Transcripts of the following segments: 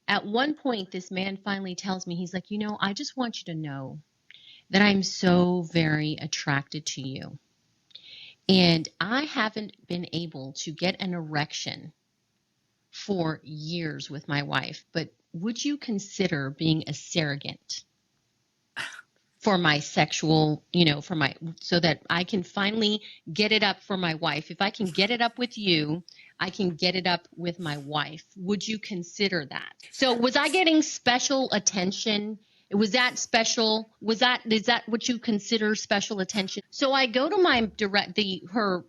At one point, this man finally tells me, he's like, I just want you to know that I'm so very attracted to you. And I haven't been able to get an erection for years with my wife, but would you consider being a surrogate for my sexual, so that I can finally get it up for my wife? If I can get it up with you, I can get it up with my wife. Would you consider that? So was I getting special attention? Was that special? Is that what you consider special attention? So I go to my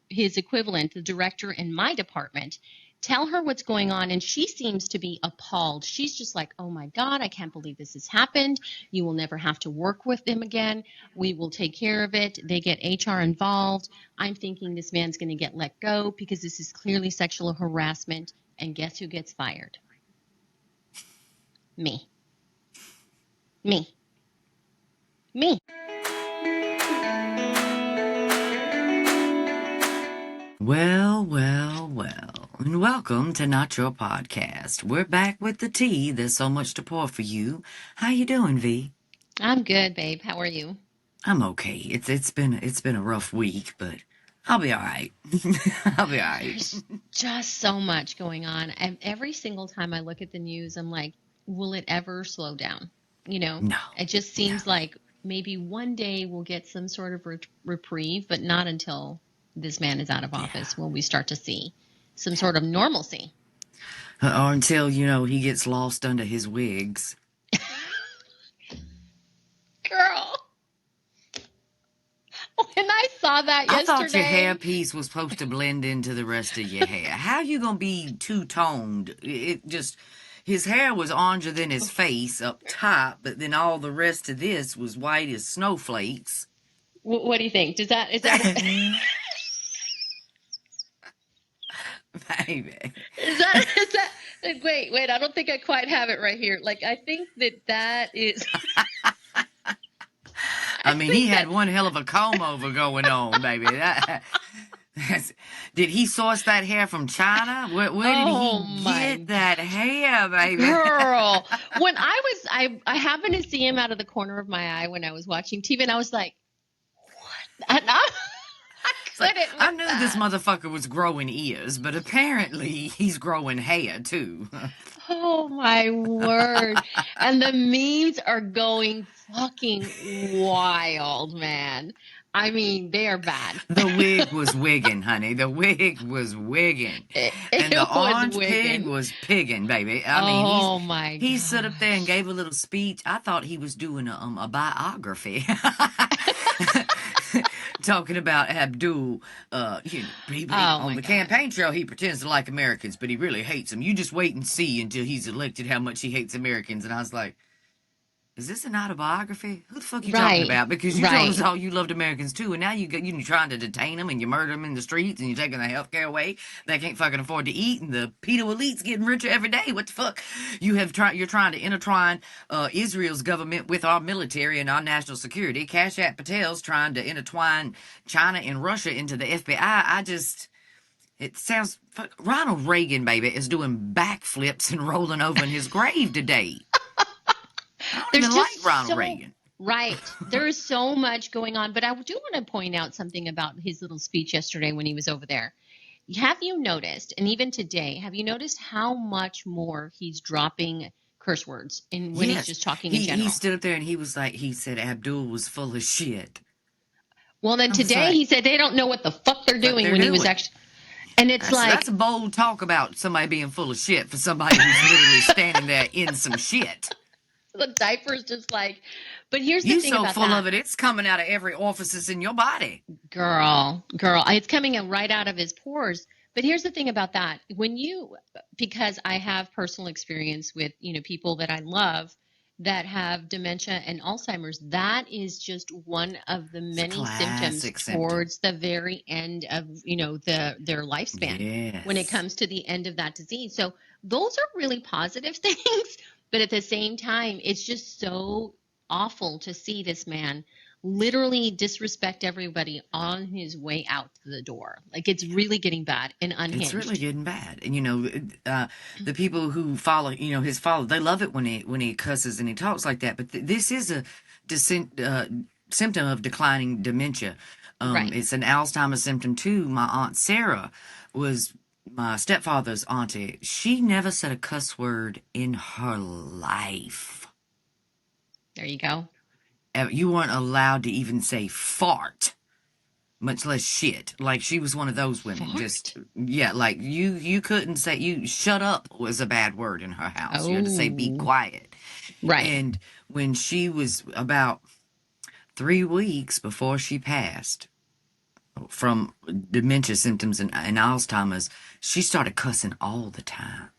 his equivalent, the director in my department, tell her what's going on, and she seems to be appalled. She's just like, oh my God, I can't believe this has happened. You will never have to work with them again. We will take care of it. They get HR involved. I'm thinking this man's going to get let go because this is clearly sexual harassment. And guess who gets fired? Me. Me. Me. Well, and welcome to Not Your Podcast. We're back with the tea. There's so much to pour for you. How you doing, V? I'm good, babe. How are you? I'm okay. It's been a rough week, but I'll be all right. I'll be all right. There's just so much going on. And every single time I look at the news, I'm like, will it ever slow down? No. It just seems like maybe one day we'll get some sort of reprieve, but not until this man is out of office will we start to see some sort of normalcy. Or until, he gets lost under his wigs. Girl. When I saw that yesterday. I thought your hairpiece was supposed to blend into the rest of your hair. How you going to be two-toned? His hair was oranger than his face up top, but then all the rest of this was white as snowflakes. What do you think? Is that Baby. Is that wait, I don't think I quite have it right here. Like, I think that is I mean, he had one hell of a comb over going on, baby. Did he source that hair from China? Where did he get that hair, baby? Girl, when I happened to see him out of the corner of my eye when I was watching TV, and I was like, what? And I couldn't. I knew this motherfucker was growing ears, but apparently he's growing hair too. Oh my word. And the memes are going fucking wild, man. I mean, they are bad. The wig was wigging, honey. The wig was wigging. And the orange pig was pigging, baby. I mean, he stood up there and gave a little speech. I thought he was doing a biography. Talking about Abdul, on the campaign trail, he pretends to like Americans, but he really hates them. You just wait and see until he's elected how much he hates Americans. And I was like, is this an autobiography? Who the fuck are you talking about? Because you told us all you loved Americans too, and now you're trying to detain them and you murder them in the streets and you're taking their health care away. They can't fucking afford to eat, and the pedo elite's getting richer every day. What the fuck? You're trying to intertwine Israel's government with our military and our national security. Cash App Patel's trying to intertwine China and Russia into the FBI. It sounds... Ronald Reagan, baby, is doing backflips and rolling over in his grave today. I don't even like Ronald Reagan. Right. There is so much going on. But I do want to point out something about his little speech yesterday when he was over there. Have you noticed, and even today, have you noticed how much more he's dropping curse words when he's just talking in general? He stood up there and he said Abdul was full of shit. Well, then today he said they don't know what the fuck they're doing when he was actually... And that's a bold talk about somebody being full of shit for somebody who's literally standing there in some shit. The diaper's just like, but here's the thing about that. You're so full of it, it's coming out of every orifice in your body. Girl, it's coming right out of his pores. But here's the thing about that. Because I have personal experience with, people that I love that have dementia and Alzheimer's, that is just one of the many symptoms towards the very end of, their lifespan when it comes to the end of that disease. So those are really positive things. But at the same time, it's just so awful to see this man literally disrespect everybody on his way out to the door. Like, it's really getting bad and unhinged. It's really getting bad. And, the people who follow, his follow, they love it when he cusses and he talks like that. But this is a symptom of declining dementia. Right. It's an Alzheimer's symptom, too. My Aunt Sarah was my stepfather's auntie. She never said a cuss word in her life. There you go. You weren't allowed to even say fart, much less shit. Like, she was one of those women. Fart? Like, you couldn't say, shut up was a bad word in her house. You had to say, be quiet. Right. And when she was about 3 weeks before she passed from dementia symptoms and Alzheimer's, she started cussing all the time.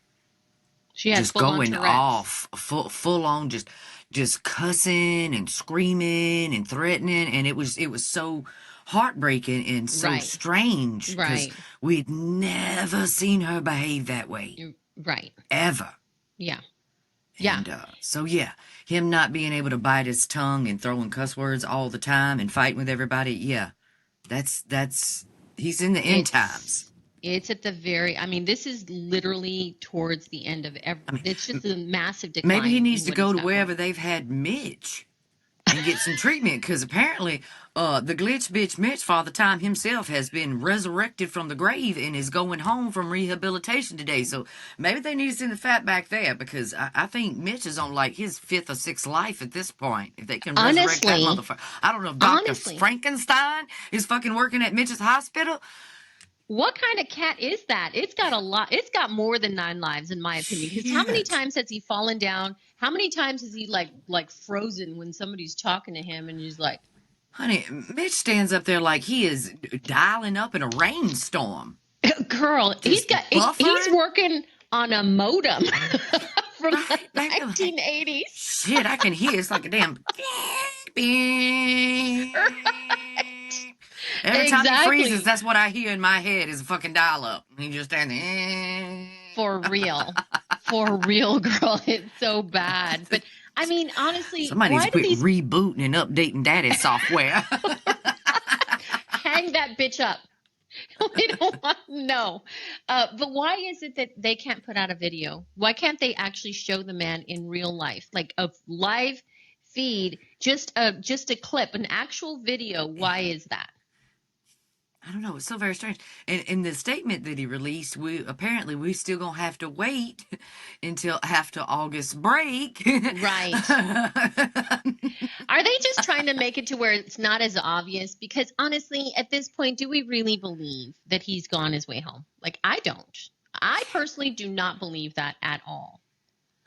She had just going off, full on, just cussing and screaming and threatening, and it was so heartbreaking and so strange because we'd never seen her behave that way, ever. Yeah. And him not being able to bite his tongue and throwing cuss words all the time and fighting with everybody, that's he's in the end times. It's at the this is literally towards the end of it's just a massive decline. Maybe he needs to go to wherever they've had Mitch and get some treatment, because apparently the glitch bitch Mitch, Father Time himself, has been resurrected from the grave and is going home from rehabilitation today. So maybe they need to send the fat back there, because I think Mitch is on like his 5th or 6th life at this point. If they can resurrect that motherfucker. I don't know if Dr. Frankenstein is fucking working at Mitch's hospital. What kind of cat is that? It's got a lot. It's got more than 9 lives, in my opinion. Because how many times has he fallen down? How many times has he like frozen when somebody's talking to him and he's like, honey, Mitch stands up there like he is dialing up in a rainstorm. Girl, he's working on a modem from the 1980s. Shit, I can hear. It's like a damn beep. Every time he freezes, that's what I hear in my head is a fucking dial-up. He just stands there. For real. For real, girl. It's so bad. But, honestly, somebody needs to quit rebooting and updating daddy's software. Hang that bitch up. We don't want to know. But why is it that they can't put out a video? Why can't they actually show the man in real life? Like a live feed, just a clip, an actual video. Why is that? I don't know. It's so very strange. And in the statement that he released, we still gonna have to wait until after August break. Right. Are they just trying to make it to where it's not as obvious? Because honestly, at this point, do we really believe that he's gone his way home? Like, I don't. I personally do not believe that at all.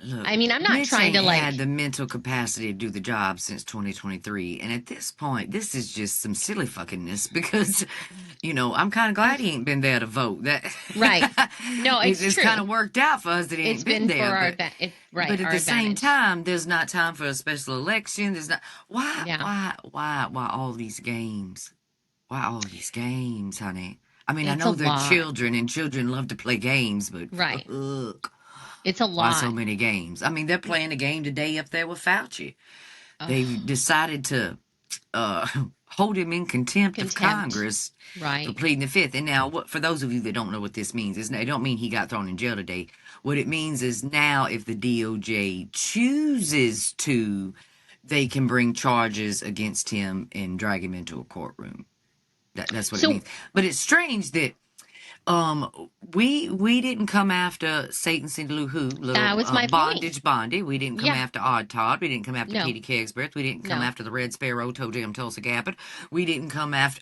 Look, I'm not trying to had the mental capacity to do the job since 2023, and at this point, this is just some silly fuckingness, because, I'm kind of glad he ain't been there to vote. That right? No, it's true. kind of worked out for us that he ain't been there. For our right. But at the same time, there's not time for a special election. There's not why all these games? Why all these games, honey? I know they're children, and children love to play games, but look. It's a lot. Why so many games? They're playing a game today up there with Fauci. They've decided to hold him in contempt of Congress for pleading the Fifth. And now, for those of you that don't know what this means, it don't mean he got thrown in jail today. What it means is now, if the DOJ chooses to, they can bring charges against him and drag him into a courtroom. That's what it means. But it's strange that we didn't come after Satan Cindy who that was my Bondage Bondi. We didn't come after Odd Todd. We didn't come after No. Petey Kegsworth. We didn't come after the Red Sparrow, Toe Jam, Tulsa Gabbard. We didn't come after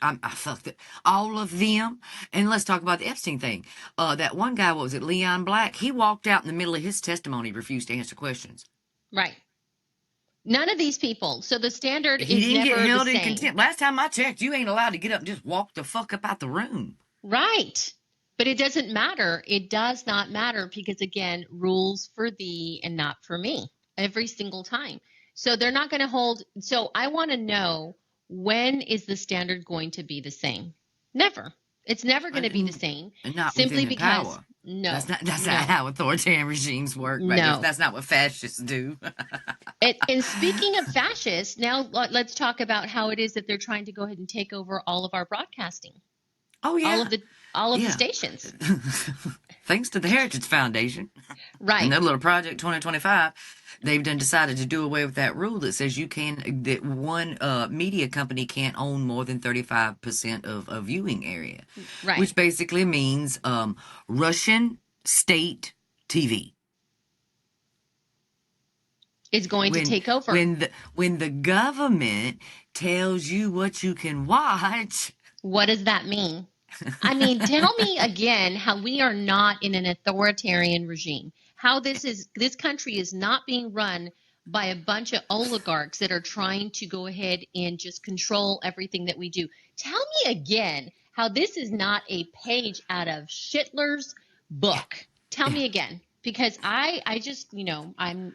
all of them. And let's talk about the Epstein thing. That one guy, what was it, Leon Black? He walked out in the middle of his testimony, refused to answer questions. Right. None of these people. So the standard he is didn't never get held the in same. contempt. Last time I checked, you ain't allowed to get up and just walk the fuck up out the room. Right. But it doesn't matter. It does not matter because, again, rules for thee and not for me every single time. So they're not going to hold. So I want to know, when is the standard going to be the same? Never. It's never going to be the same. And not simply because power. No. That's not how authoritarian regimes work. Right? No. That's not what fascists do. And speaking of fascists, now let's talk about how it is that they're trying to go ahead and take over all of our broadcasting. Oh, yeah. All of the stations. Thanks to the Heritage Foundation. Right. And their little Project 2025, they've decided to do away with that rule that says that one media company can't own more than 35% of a viewing area. Right. Which basically means Russian state TV. Is going to take over. When the government tells you what you can watch. What does that mean? I mean, tell me again how we are not in an authoritarian regime. How this country is not being run by a bunch of oligarchs that are trying to go ahead and just control everything that we do. Tell me again how this is not a page out of Schindler's book. Tell me again, because I just, I'm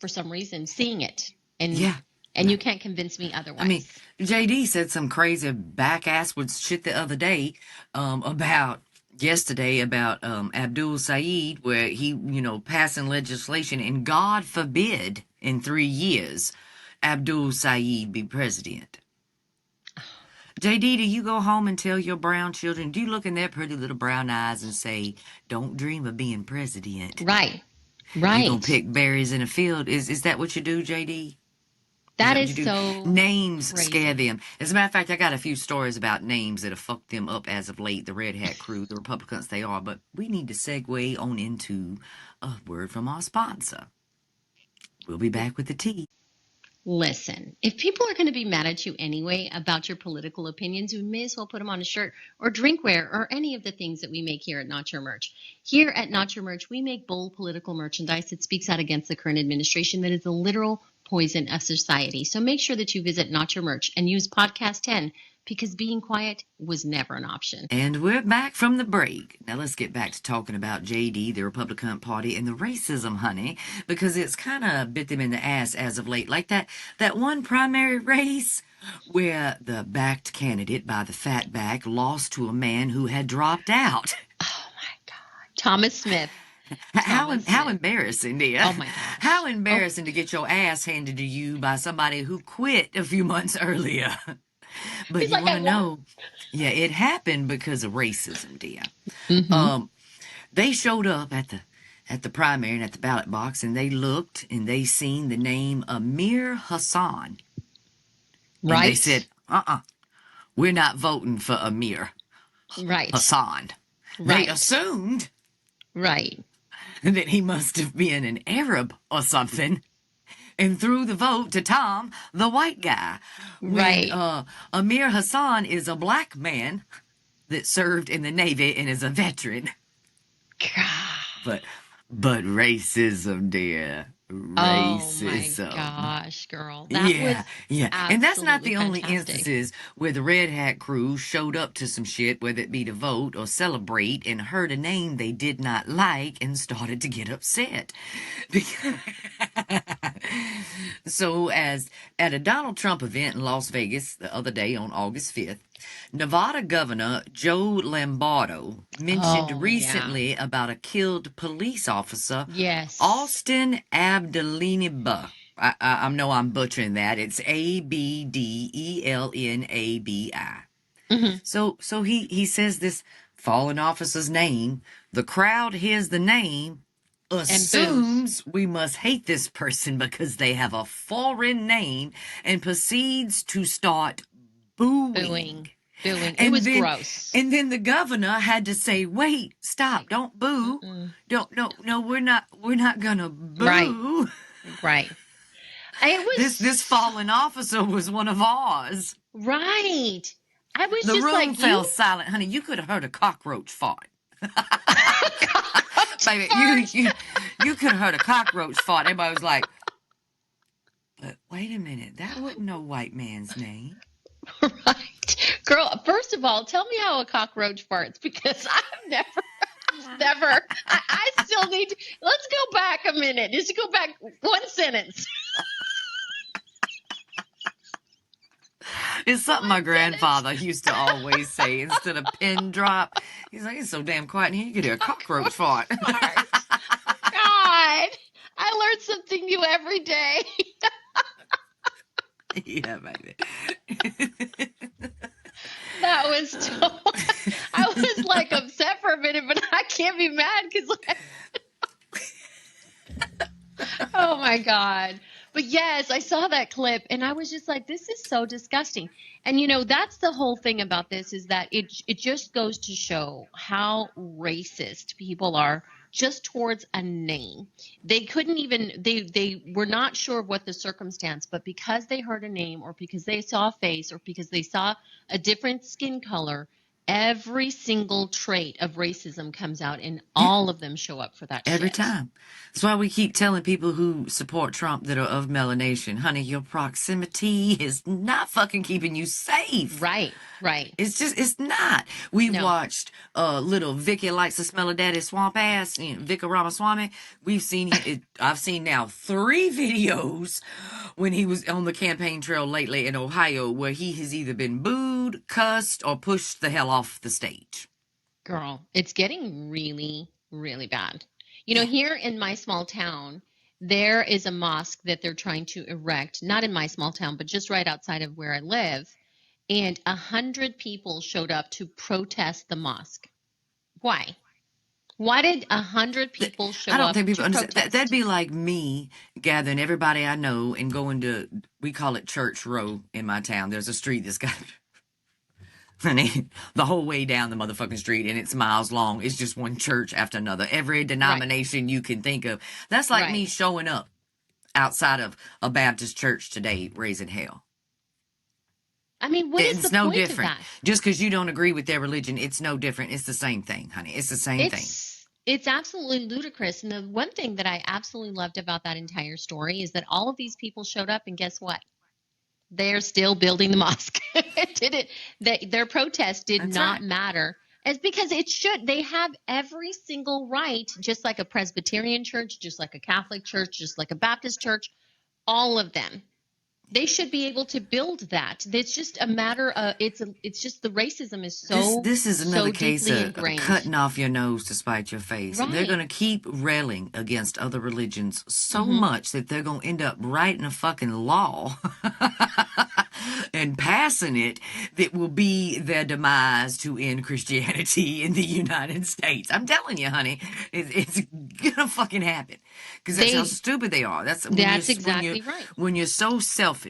for some reason seeing it, and you can't convince me otherwise. I mean, JD said some crazy back-asswards shit the other day about Abdul Saeed, where he, passing legislation, and God forbid in 3 years Abdul Saeed be president. JD, do you go home and tell your brown children, do you look in their pretty little brown eyes and say, don't dream of being president? Right. You're going to pick berries in a field. Is that what you do, JD? That is so names crazy. Scare them. As a matter of fact, I got a few stories about names that have fucked them up as of late. The Red Hat crew, the Republicans they are. But we need to segue on into a word from our sponsor. We'll be back with the tea. Listen, if people are going to be mad at you anyway about your political opinions, we may as well put them on a shirt or drinkware or any of the things that we make here at Not Your Merch. Here at Not Your Merch, we make bold political merchandise that speaks out against the current administration that is the literal poison of society. So make sure that you visit Not Your Merch and use Podcast 10, because being quiet was never an option. And we're back from the break. Now let's get back to talking about JD, the Republican Party, and the racism, honey, because it's kind of bit them in the ass as of late. Like that one primary race where the backed candidate by the fat back lost to a man who had dropped out. Oh, my God. Thomas Smith. How embarrassing, dear. Oh, my gosh. How embarrassing to get your ass handed to you by somebody who quit a few months earlier. But He's you like, want to know, it happened because of racism, dear. Mm-hmm. They showed up at the primary and at the ballot box, and they looked and they seen the name Amir Hassan. Right. And they said, we're not voting for Amir Hassan. Right. They assumed that he must have been an Arab or something, and threw the vote to Tom, the white guy. When, Amir Hassan is a black man that served in the Navy and is a veteran. God. But racism, dear. Racism. Oh my gosh, girl. That was And that's not the only fantastic. instances where the Red Hat crew showed up to some shit, whether it be to vote or celebrate, and heard a name they did not like and started to get upset. So as at a Donald Trump event in Las Vegas the other day on August 5th, Nevada Governor Joe Lombardo mentioned recently about a killed police officer, Austin Abdelinabi. I know I'm butchering that. It's Abdelnabi. Mm-hmm. So he says this fallen officer's name. The crowd hears the name, assumes we must hate this person because they have a foreign name, and proceeds to start booing. It was gross. And then the governor had to say, "Wait, stop! Don't boo! No, we're not gonna boo." Right. It was this fallen officer was one of ours. Right. I was the just room like, fell silent, honey. You could have heard a cockroach fart. Baby, you could have heard a cockroach fart. Everybody was like, "But wait a minute, that wasn't no white man's name." Right. Girl, first of all, tell me how a cockroach farts, because I've never, I still need to, let's go back a minute. Just go back one sentence. It's something my grandfather used to always say instead of pin drop. He's like, it's so damn quiet in here, you could hear a cockroach fart. God, I I learn something new every day. Yeah, baby. That was so, I was like upset for a minute, but I can't be mad because like, oh my God. But yes, I saw that clip and I was just like, this is so disgusting. And that's the whole thing about this is that it just goes to show how racist people are just towards a name. They couldn't even they were not sure of what the circumstance, but because they heard a name or because they saw a face or because they saw a different skin color, every single trait of racism comes out and Yeah. all of them show up for that Every shit. time. That's why we keep telling people who support Trump that are of melanation, honey, your proximity is not fucking keeping you safe. Right. It's not. We've No. watched little Vicky likes the smell of daddy's swamp ass, Vika Ramaswamy. We've seen it. I've seen now 3 videos when he was on the campaign trail lately in Ohio where he has either been booed, cussed, or pushed the hell off the stage. Girl, it's getting really, really bad. Yeah. Here in my small town, there is a mosque that they're trying to erect, not in my small town, but just right outside of where I live. And 100 people showed up to protest the mosque. Why? Why did 100 people show up? I don't think people to understand. protest? That'd be like me gathering everybody I know and going to, we call it Church Row in my town. There's a street that's got, honey, the whole way down the motherfucking street, and it's miles long. It's just one church after another. Every denomination you can think of. That's like me showing up outside of a Baptist church today, raising hell. I mean, what is the no point different. of that? Just because you don't agree with their religion, it's no different. It's the same thing, honey. It's the same thing. It's absolutely ludicrous. And the one thing that I absolutely loved about that entire story is that all of these people showed up, and guess what? They're still building the mosque. Their protest did That's not right. matter. It's because it should. They have every single right, just like a Presbyterian church, just like a Catholic church, just like a Baptist church, all of them. They should be able to build that. It's just a matter of it's just the racism is so this is another case of ingrained. cutting off your nose to spite your face. Right. They're going to keep railing against other religions so much that they're going to end up writing a fucking law and passing it that will be their demise to end Christianity in the United States. I'm telling you, honey, it's gonna fucking happen because that's how stupid they are. That's exactly right. When you're so selfish.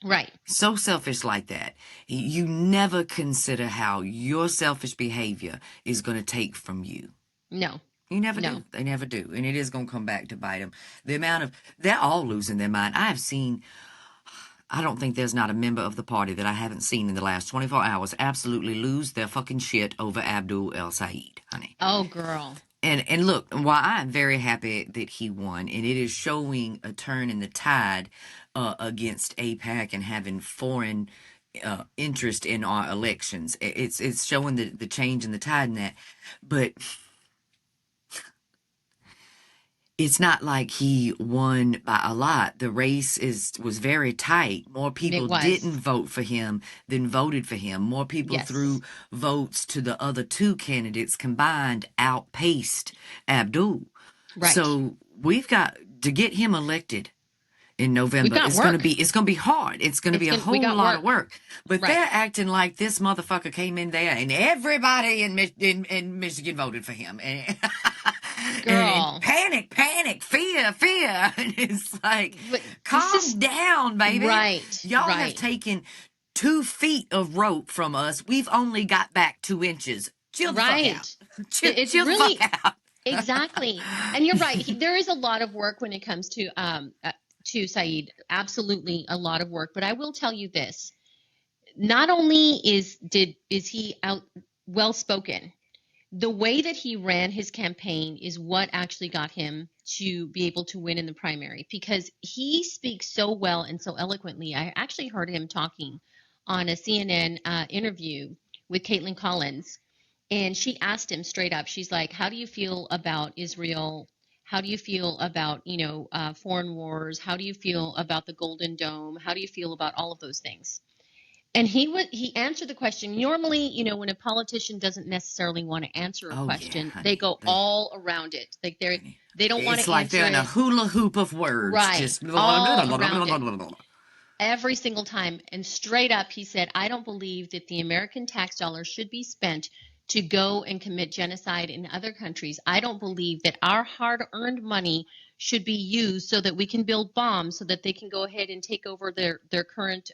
Right. So selfish like that. You never consider how your selfish behavior is going to take from you. No. You never do. They never do. And it is going to come back to bite them. They're all losing their mind. I don't think there's not a member of the party that I haven't seen in the last 24 hours absolutely lose their fucking shit over Abdul El-Sayed, honey. Oh, girl. And look, while I'm very happy that he won, and it is showing a turn in the tide against AIPAC and having foreign interest in our elections, it's showing the change in the tide in that. But it's not like he won by a lot. The race was very tight. More people didn't vote for him than voted for him. More people threw votes to the other 2 candidates combined outpaced Abdul. Right. So we've got to get him elected in November. It's going to be hard. It's going to be a whole lot of work. But they're acting like this motherfucker came in there and everybody in Michigan voted for him. And girl. And panic, fear. And it's like, calm down, baby. Right. Y'all have taken 2 feet of rope from us. We've only got back 2 inches. Chill the fuck out. Chill the fuck out. Exactly. And you're right. There is a lot of work when it comes to Saeed. Absolutely a lot of work. But I will tell you this. Not only is he out well spoken, the way that he ran his campaign is what actually got him to be able to win in the primary, because he speaks so well and so eloquently. I actually heard him talking on a CNN interview with Caitlin Collins, and she asked him straight up, she's like, how do you feel about Israel? How do you feel about, foreign wars? How do you feel about the Golden Dome? How do you feel about all of those things? And he answered the question. Normally, when a politician doesn't necessarily want to answer a Oh yeah, question, they honey. go all around it. Like they don't want It's to like answer they're in a it hula hoop of words, right, just all around it. Every single time. And straight up, he said, I don't believe that the American tax dollars should be spent to go and commit genocide in other countries. I don't believe that our hard-earned money should be used so that we can build bombs so that they can go ahead and take over their current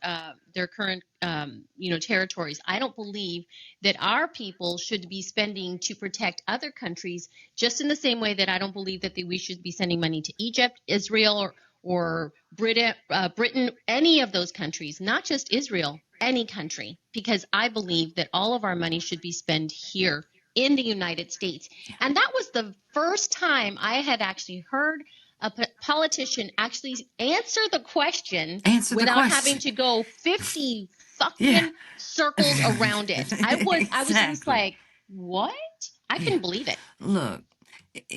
territories. I don't believe that our people should be spending to protect other countries, just in the same way that I don't believe that we should be sending money to Egypt, Israel, or Britain, any of those countries, not just Israel, any country, because I believe that all of our money should be spent here in the United States. And that was the first time I had actually heard a politician actually answer the question without having to go 50 fucking circles around it. I was just like, what? I couldn't believe it. Look,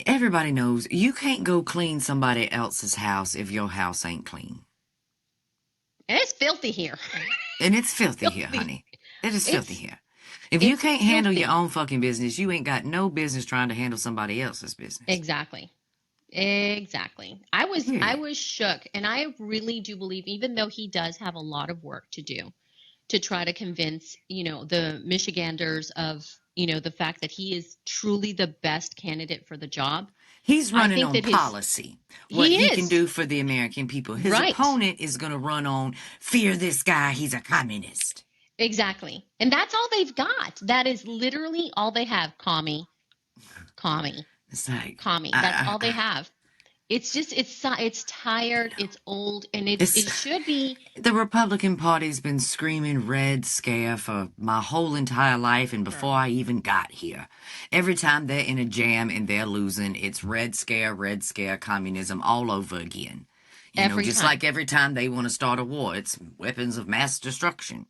everybody knows you can't go clean somebody else's house if your house ain't clean. And it's filthy here. And it's filthy here, honey. It is filthy here. If you can't handle your own fucking business, you ain't got no business trying to handle somebody else's business. Exactly. I was shook, and I really do believe, even though he does have a lot of work to do to try to convince, the Michiganders of, the fact that he is truly the best candidate for the job. He's running on policy. What he can do for the American people. His opponent is going to run on fear this guy. He's a communist. Exactly. And that's all they've got. That is literally all they have. Commie. It's like commie. That's all they have. It's just it's tired, it's old, and it should be. The Republican Party's been screaming Red Scare for my whole entire life, and before I even got here. Every time they're in a jam and they're losing, it's Red Scare, communism all over again. Just like every time they want to start a war, it's weapons of mass destruction.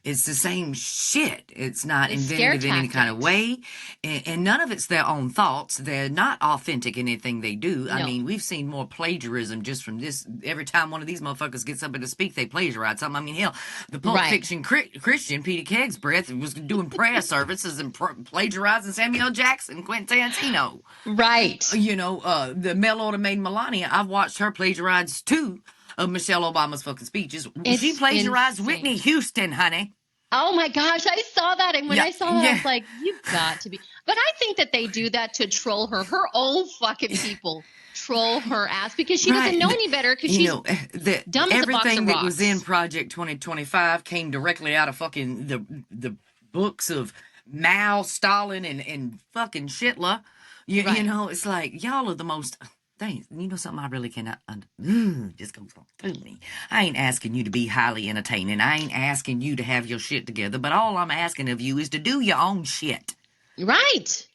It's the same shit. It's not inventive in any kind of way. And none of it's their own thoughts. They're not authentic in anything they do. No. I mean, we've seen more plagiarism just from this. Every time one of these motherfuckers gets up and to speak, they plagiarize something. I mean, hell, the Pulp Fiction Christian, Peter Kegg's breath, was doing prayer services and plagiarizing Samuel Jackson, Quentin Tarantino. Right. The mail-order-made Melania, I've watched her plagiarize too. Of Michelle Obama's fucking speeches. She plagiarized Whitney Houston, honey. Oh my gosh, I saw that. And when I saw that, I was like, you've got to be. But I think that they do that to troll her. Her own fucking people troll her ass because she doesn't know any better because she's dumb as a box of rocks. Everything that was in Project 2025 came directly out of fucking the books of Mao, Stalin, and fucking Hitler. It's like, y'all are the most... Thanks. Something I really cannot just goes on through me. I ain't asking you to be highly entertaining. I ain't asking you to have your shit together. But all I'm asking of you is to do your own shit. Right.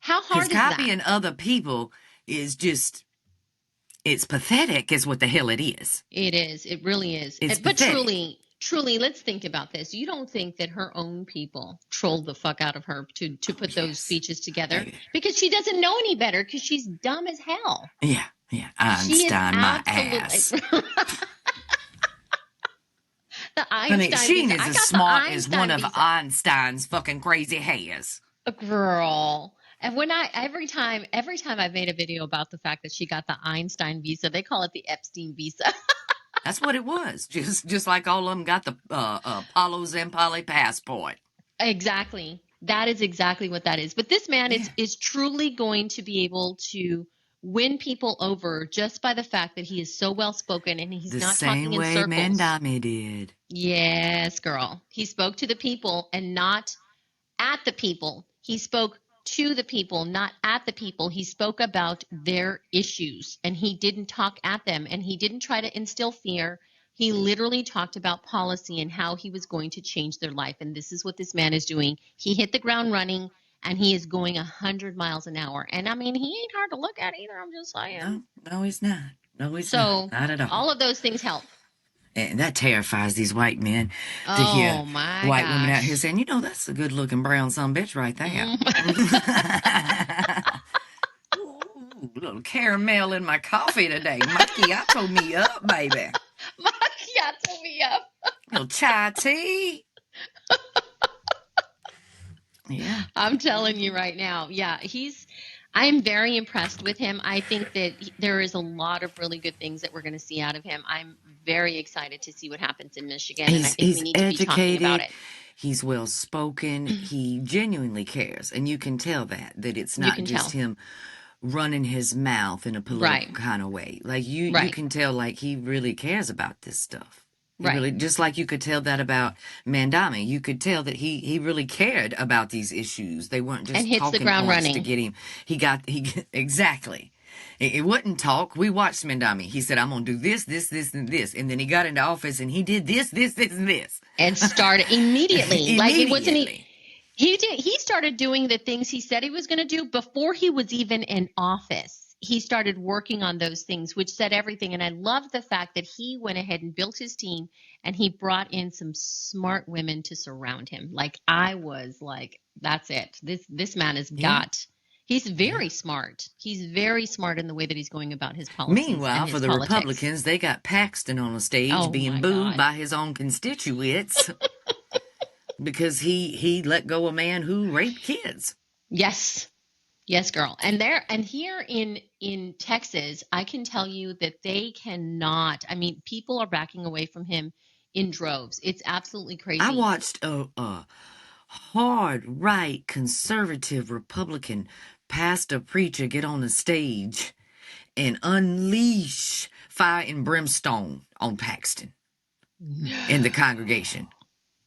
How hard is that? Because copying other people is just... It's pathetic is what the hell it is. It is. It really is. But truly, let's think about this. You don't think that her own people trolled the fuck out of her to put those speeches together because she doesn't know any better because she's dumb as hell. Yeah. Einstein, my ass. The Einstein. She is as smart as one of Einstein's fucking crazy hairs. Girl. And every time I've made a video about the fact that she got the Einstein visa, they call it the Epstein visa. That's what it was. Just like all of them got the Apollo Zempoli passport. Exactly. That is exactly what that is. But this man is truly going to be able to win people over just by the fact that he is so well spoken and he's not talking in circles. The same way Mandami did. Yes, girl. He spoke to the people and not at the people. He spoke to the people, not at the people. He spoke about their issues and he didn't talk at them and he didn't try to instill fear. He literally talked about policy and how he was going to change their life. And this is what this man is doing. He hit the ground running and he is going 100 miles an hour. And I mean, he ain't hard to look at either. I'm just saying. No, he's not. No, he's not. Not at all. All of those things help. And that terrifies these white men to hear white women out here saying, that's a good-looking brown son bitch right there. Ooh, little caramel in my coffee today. Macchiato me up, baby. Macchiato me up. Little chai tea. Yeah. I'm telling you right now. Yeah, I am very impressed with him. I think that there is a lot of really good things that we're going to see out of him. I'm very excited to see what happens in Michigan, and I think we He's need to be talking about educated. it. He's well spoken. He genuinely cares, and you can tell that it's You not can just tell. him running his mouth in a political Right. kind of way. Like you Right. can tell like he really cares about this stuff. He Right. really, just like you could tell that about Mandami. You could tell that he really cared about these issues. They weren't And just hits the talking ground points to running. get him. Exactly. It wouldn't talk. We watched Mandami. He said, I'm going to do this, this, this, and this. And then he got into office and he did this, this, this, and this. And started immediately. Like it wasn't he started doing the things he said he was going to do before he was even in office. He started working on those things, which said everything. And I love the fact that he went ahead and built his team and he brought in some smart women to surround him. Like I was like, that's it. This man has got, he's very smart. He's very smart in the way that he's going about his policies. Meanwhile, and his for the politics. Republicans, they got Paxton on the stage being booed by his own constituents because he let go a man who raped kids. Yes. Yes, girl. And here in Texas, I can tell you that they cannot. I mean, people are backing away from him in droves. It's absolutely crazy. I watched a hard right conservative Republican pastor preacher get on the stage and unleash fire and brimstone on Paxton in the congregation.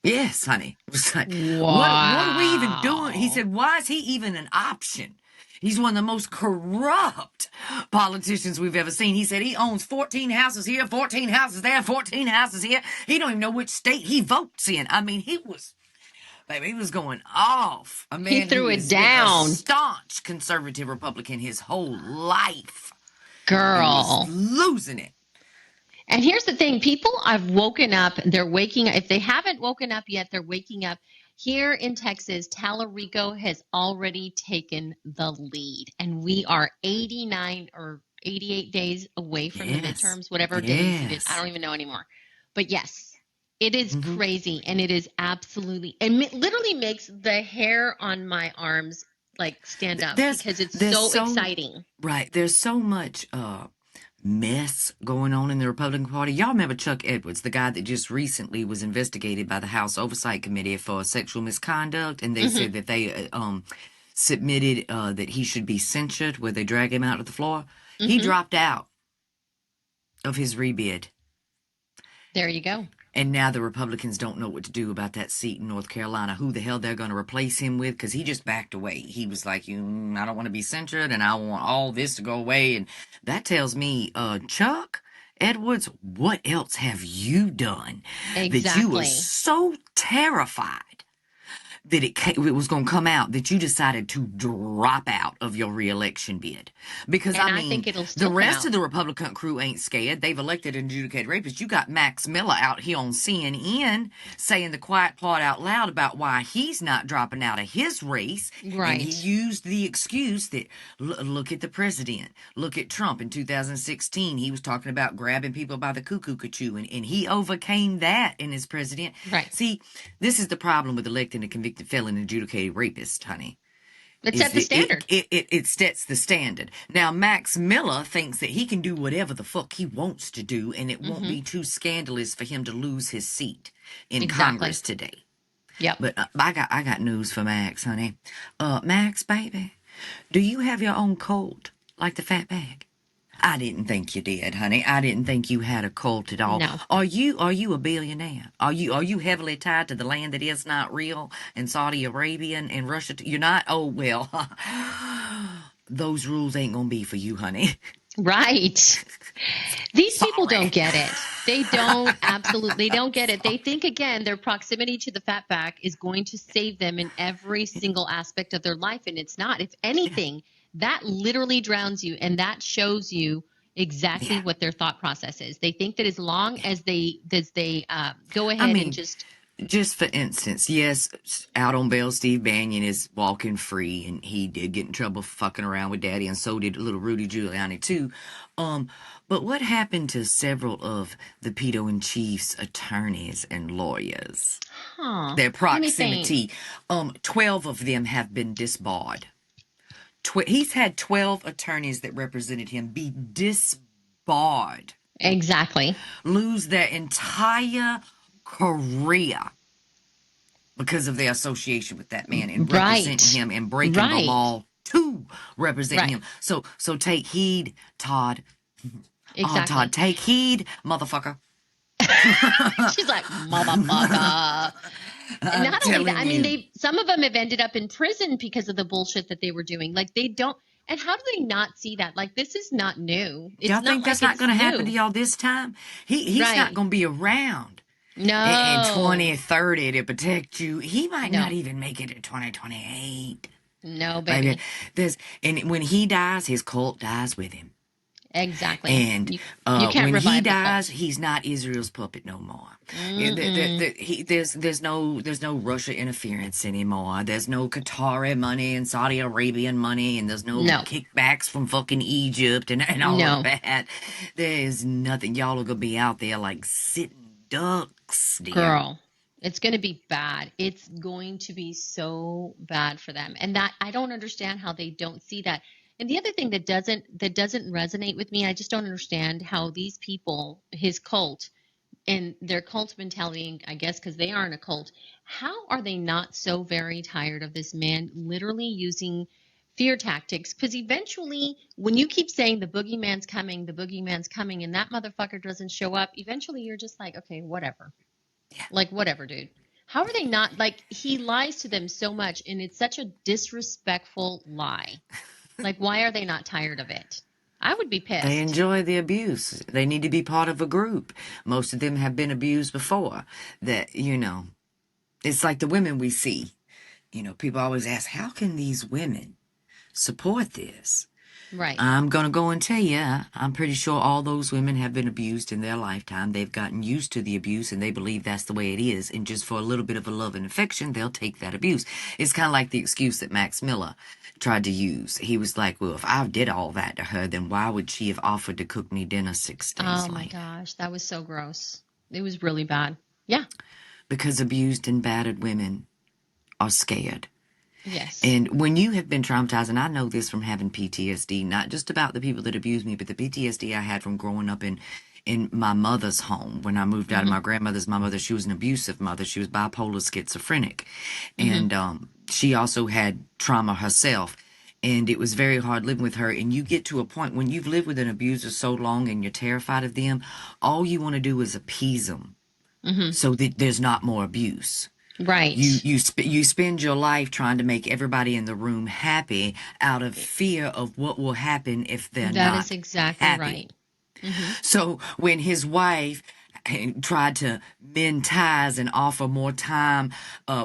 Yes, honey. It was like, wow. What are we even doing? He said, why is he even an option? He's one of the most corrupt politicians we've ever seen. He said he owns 14 houses here, 14 houses there, 14 houses here. He don't even know which state he votes in. I mean, he was going off. A man he threw it down. Been a staunch conservative Republican his whole life. Girl. He was losing it. And here's the thing. People have woken up. They're waking up. If they haven't woken up yet, they're waking up. Here in Texas, Tallarico has already taken the lead. And we are 89 or 88 days away from the midterms, whatever days it is. I don't even know anymore. But yes, it is crazy. And it is absolutely, it literally makes the hair on my arms like stand up because it's so exciting. Right. There's so much mess going on in the Republican Party. Y'all remember Chuck Edwards, the guy that just recently was investigated by the House Oversight Committee for sexual misconduct, and they said that they submitted that he should be censured, where they drag him out to the floor. He dropped out of his rebid. There you go. And now the Republicans don't know what to do about that seat in North Carolina, who the hell they're going to replace him with, because he just backed away. He was like, I don't want to be censured, and I want all this to go away. And that tells me, Chuck Edwards, what else have you done that you were so terrified that it was going to come out that you decided to drop out of your reelection bid? Because, I think it'll the rest of the Republican crew ain't scared. They've elected an adjudicated rapist. You got Max Miller out here on CNN saying the quiet part out loud about why he's not dropping out of his race. Right. And he used the excuse that, look at the president. Look at Trump in 2016. He was talking about grabbing people by the cuckoo-cuckoo, and he overcame that in his president. Right. See, this is the problem with electing a convicted felon adjudicated rapist, honey. It sets the standard. It sets the standard. Now, Max Miller thinks that he can do whatever the fuck he wants to do, and it won't be too scandalous for him to lose his seat in Congress today. Yep. But I got news for Max, honey. Max, baby, do you have your own cult like the fat bag? I didn't think you did, honey. I didn't think you had a cult at all. No. Are you a billionaire? Are you heavily tied to the land that is not real in Saudi Arabia and Russia? You're not? Oh, well, those rules ain't gonna be for you, honey. Right. These people don't get it. They don't absolutely don't get it. They think, again, their proximity to the fatback is going to save them in every single aspect of their life, and it's not. If anything, that literally drowns you, and that shows you exactly what their thought process is. They think that as long as they go ahead and just for instance, yes, out on bail, Steve Bannon is walking free, and he did get in trouble for fucking around with daddy, and so did little Rudy Giuliani too. But what happened to several of the Pedo-in-Chief's attorneys and lawyers? Huh. Their Let me think. proximity. 12 of them have been disbarred. He's had 12 attorneys that represented him be disbarred. Exactly. Lose their entire career because of their association with that man and represent Right. him and breaking the Right. law to represent Right. him. So take heed, Todd. Oh, Exactly. Todd, take heed, motherfucker. She's like, motherfucker. And I'm not only that, telling I mean, you. some of them have ended up in prison because of the bullshit that they were doing. Like they don't, and how do they not see that? Like this is not new. It's Y'all not think that's like not it's going to happen to new. y'all this time? He's not Right. going to be around in No. 2030 to protect you. He might not No. even make it to 2028. No, Baby, baby. and when he dies, his cult dies with him. Exactly. And You can't when he revive the dies, cult. he's not Israel's puppet no more. Mm-mm. There's no Russia interference anymore. There's no Qatari money and Saudi Arabian money, and there's no No. kickbacks from fucking Egypt and all of No. that. There's nothing. Y'all are gonna be out there like sitting ducks, dear. Girl, it's going to be bad. It's going to be so bad for them. And that I don't understand how they don't see that. And the other thing that doesn't resonate with me, I just don't understand how these people, his cult and their cult mentality, I guess because they aren't a cult, how are they not so very tired of this man literally using fear tactics? Because eventually, when you keep saying the boogeyman's coming, and that motherfucker doesn't show up, eventually you're just like, okay, whatever. Yeah. Like, whatever, dude. How are they not like he lies to them so much and it's such a disrespectful lie? Like, why are they not tired of it? I would be They pissed. enjoy the abuse. They need to be part of a group. Most of them have been abused before. It's like the women we see. People always ask, how can these women support this? Right. I'm going to go and tell you, I'm pretty sure all those women have been abused in their lifetime. They've gotten used to the abuse and they believe that's the way it is. And just for a little bit of a love and affection, they'll take that abuse. It's kind of like the excuse that Max Miller tried to use. He was like, well, if I did all that to her, then why would she have offered to cook me dinner 6 days Oh later? my gosh, that was so gross. It was really bad. Yeah. Because abused and battered women are scared. Yes. And when you have been traumatized, and I know this from having PTSD, not just about the people that abused me, but the PTSD I had from growing up in my mother's home. When I moved out of my grandmother's, my mother, she was an abusive mother. She was bipolar schizophrenic. And she also had trauma herself. And it was very hard living with her. And you get to a point when you've lived with an abuser so long and you're terrified of them, all you want to do is appease them so that there's not more abuse. Right. You spend your life trying to make everybody in the room happy out of fear of what will happen if they're That not is exactly happy. right. So when his wife tried to mend ties and offer more time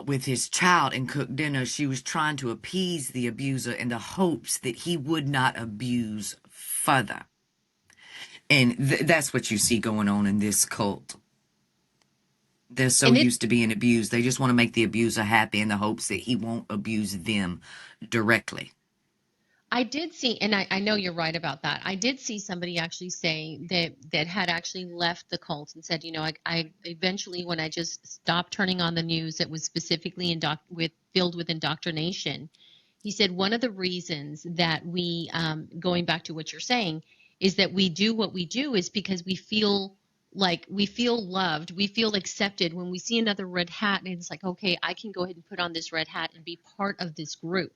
with his child and cook dinner, she was trying to appease the abuser in the hopes that he would not abuse further. And that's what you see going on in this cult. They're so used to being abused. They just want to make the abuser happy in the hopes that he won't abuse them directly. I did see, and I know you're right about that. I did see somebody actually say that had actually left the cult and said, I eventually, when I just stopped turning on the news that was specifically filled with indoctrination, he said one of the reasons that we, going back to what you're saying, is that we do what we do is because we feel loved, we feel accepted when we see another red hat, and it's like, okay, I can go ahead and put on this red hat and be part of this group.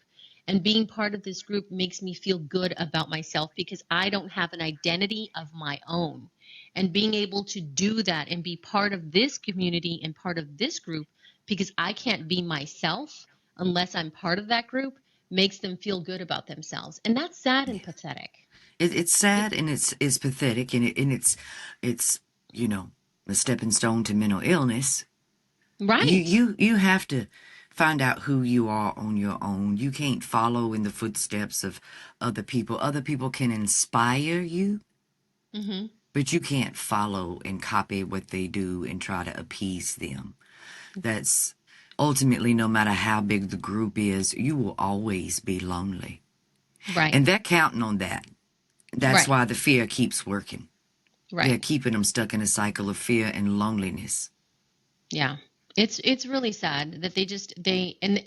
And being part of this group makes me feel good about myself because I don't have an identity of my own. And being able to do that and be part of this community and part of this group because I can't be myself unless I'm part of that group makes them feel good about themselves. And that's sad and pathetic. It's sad and it's pathetic and it's a stepping stone to mental illness. Right. You have to find out who you are on your own. You can't follow in the footsteps of other people. Other people can inspire you, but you can't follow and copy what they do and try to appease them. That's ultimately, no matter how big the group is, you will always be lonely. Right. And they're counting on that. That's Right. why the fear keeps working. They're Right. keeping them stuck in a cycle of fear and loneliness. Yeah. It's really sad that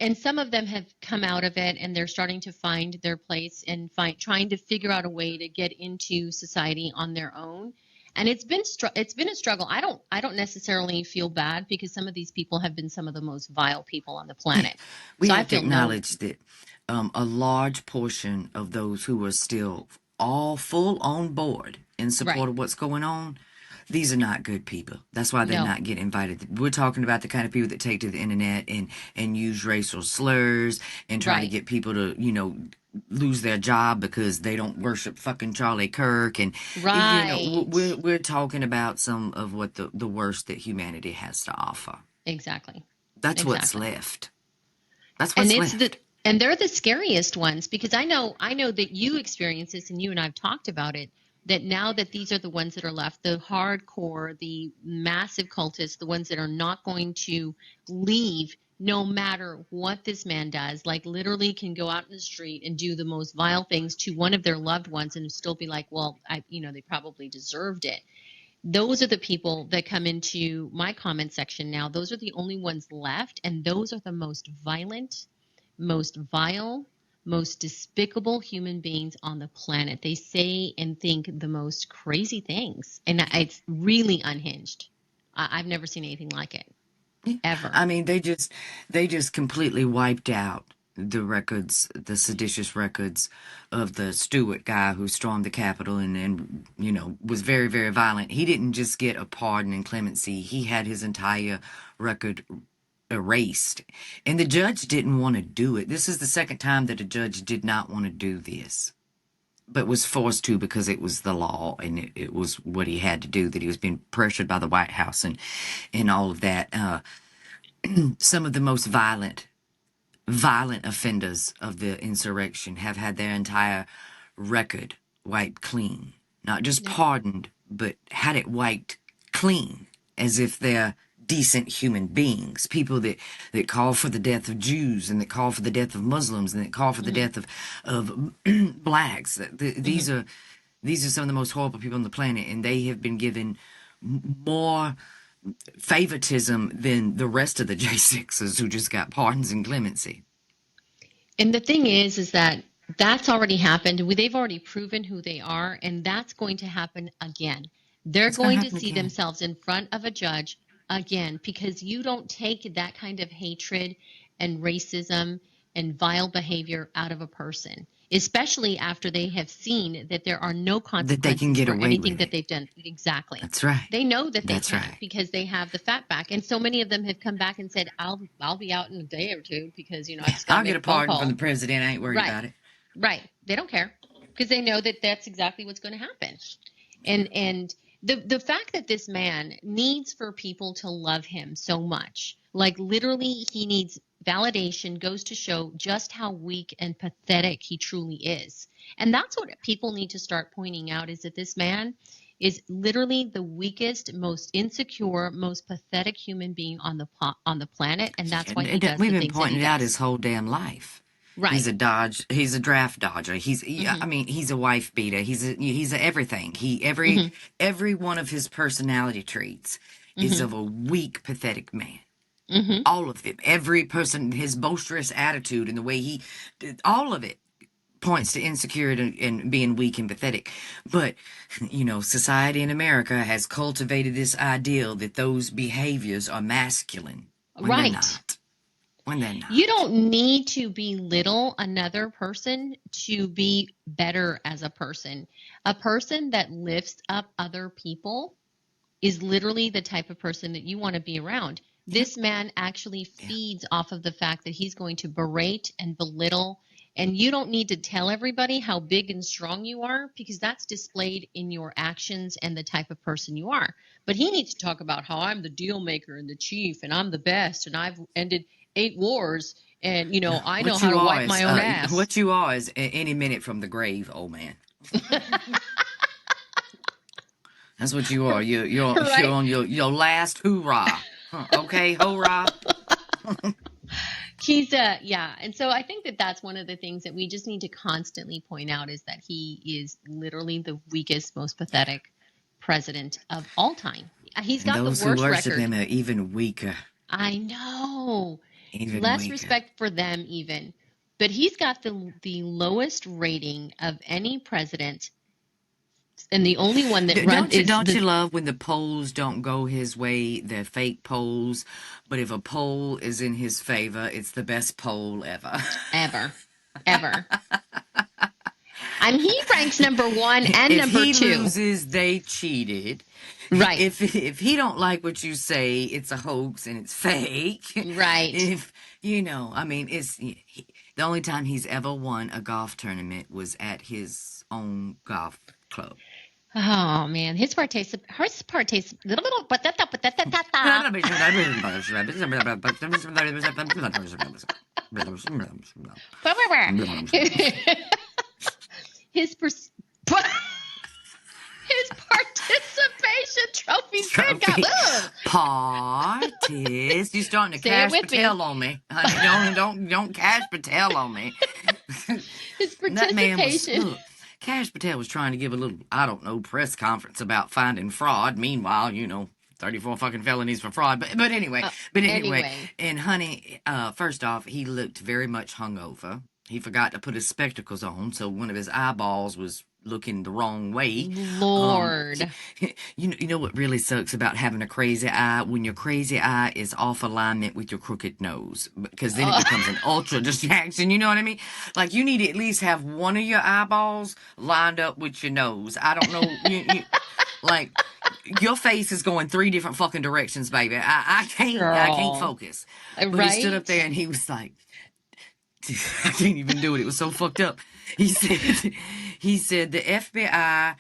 and some of them have come out of it and they're starting to find their place and trying to figure out a way to get into society on their own. And it's been a struggle. I don't necessarily feel bad because some of these people have been some of the most vile people on the planet. We So I have to feel no. acknowledge that a large portion of those who are still all full on board in Right. support of what's going on, these are not good people. That's why they're No. not getting invited. We're talking about the kind of people that take to the internet and use racial slurs and try to Right. get people to, lose their job because they don't worship fucking Charlie Kirk. And, Right. we're talking about some of what the worst that humanity has to offer. Exactly. That's what's Exactly. left. That's And what's left. and they're the scariest ones because I know that you experience this and you and I've talked about it, that now that these are the ones that are left, the hardcore, the massive cultists, the ones that are not going to leave no matter what this man does, like literally can go out in the street and do the most vile things to one of their loved ones and still be like, well, they probably deserved it. Those are the people that come into my comment section now. Those are the only ones left, and those are the most violent, most vile, most despicable human beings on the planet. They say and think the most crazy things, and it's really unhinged. I've never seen anything like it, ever. I mean, they just completely wiped out the records, the seditious records of the Stewart guy who stormed the Capitol and was very, very violent. He didn't just get a pardon and clemency. He had his entire record erased. And the judge didn't want to do it. This is the second time that a judge did not want to do this, but was forced to because it was the law and it was what he had to do, that he was being pressured by the White House and all of that. Some of the most violent offenders of the insurrection have had their entire record wiped clean. Not just Yep. pardoned, but had it wiped clean, as if they're decent human beings. People that call for the death of Jews and that call for the death of Muslims and that call for the death of blacks. These are some of the most horrible people on the planet, and they have been given more favoritism than the rest of the J6s who just got pardons and clemency. And the thing is that that's already happened. They've already proven who they are, and that's going to happen again. They're It's going to going to happen see again. themselves in front of a judge again because you don't take that kind of hatred and racism and vile behavior out of a person, especially after they have seen that there are no That they can consequences get for away anything with that it. they've done. Exactly. That's right. They know that they That's can right. because they have the fat back. And so many of them have come back and said, I'll be out in a day or two because, I just got to I'll make get a a phone pardon call. from the president. I ain't worried Right. about it. Right. They don't care because they know that that's exactly what's going to happen. And the fact that this man needs for people to love him so much, like literally he needs validation, goes to show just how weak and pathetic he truly is. And that's what people need to start pointing out, is that this man is literally the weakest, most insecure, most pathetic human being on the planet, and that's why he does We've the been things that he pointing it out does. his whole damn life. Right. He's a draft dodger. I mean, he's a wife beater. He's a everything. Every one of his personality traits is of a weak, pathetic man. All of them. Every person, his boisterous attitude and the way all of it points to insecurity and being weak and pathetic. But, society in America has cultivated this ideal that those behaviors are masculine when they're Right. not. When they're not. You don't need to belittle another person to be better as a person. A person that lifts up other people is literally the type of person that you want to be around. This man actually feeds off of the fact that he's going to berate and belittle. And you don't need to tell everybody how big and strong you are because that's displayed in your actions and the type of person you are. But he needs to talk about how I'm the deal maker and the chief and I'm the best and I've ended 8 wars and, I know how to wipe my own ass. What you are is any minute from the grave, old man. That's what you are. You're Right. on your last hoorah. Okay, hoorah. He's yeah, and so I think that that's one of the things that we just need to constantly point out, is that he is literally the weakest, most pathetic president of all time. He's And got the those who worst worship record. him are even weaker. I know. Even Less weaker. respect for them even. But he's got the lowest rating of any president. And the only one that runs is don't you love when the polls don't go his way? They're fake polls, but if a poll is in his favor, it's the best poll ever. Ever. And he ranks number 1 and if number 2. If he loses, they cheated. Right. If he don't like what you say, it's a hoax and it's fake. Right. If I mean, the only time he's ever won a golf tournament was at his own golf club. Oh man, his participation. His participation trophies Parties. You're starting to cash Patel on me. Don't cash Patel on me. His participation. That man was. Cash Patel was trying to give a little, I don't know, press conference about finding fraud. Meanwhile, 34 fucking felonies for fraud. But anyway. And honey, first off, he looked very much hungover. He forgot to put his spectacles on, so one of his eyeballs was looking the wrong way. Lord. You know what really sucks about having a crazy eye? When your crazy eye is off alignment with your crooked nose. Because then it becomes an ultra distraction, you know what I mean? Like, you need to at least have one of your eyeballs lined up with your nose. I don't know, like, your face is going 3 different fucking directions, baby. I can't focus. But he stood up there and he was like, I can't even do it. It was so fucked up. He said the FBI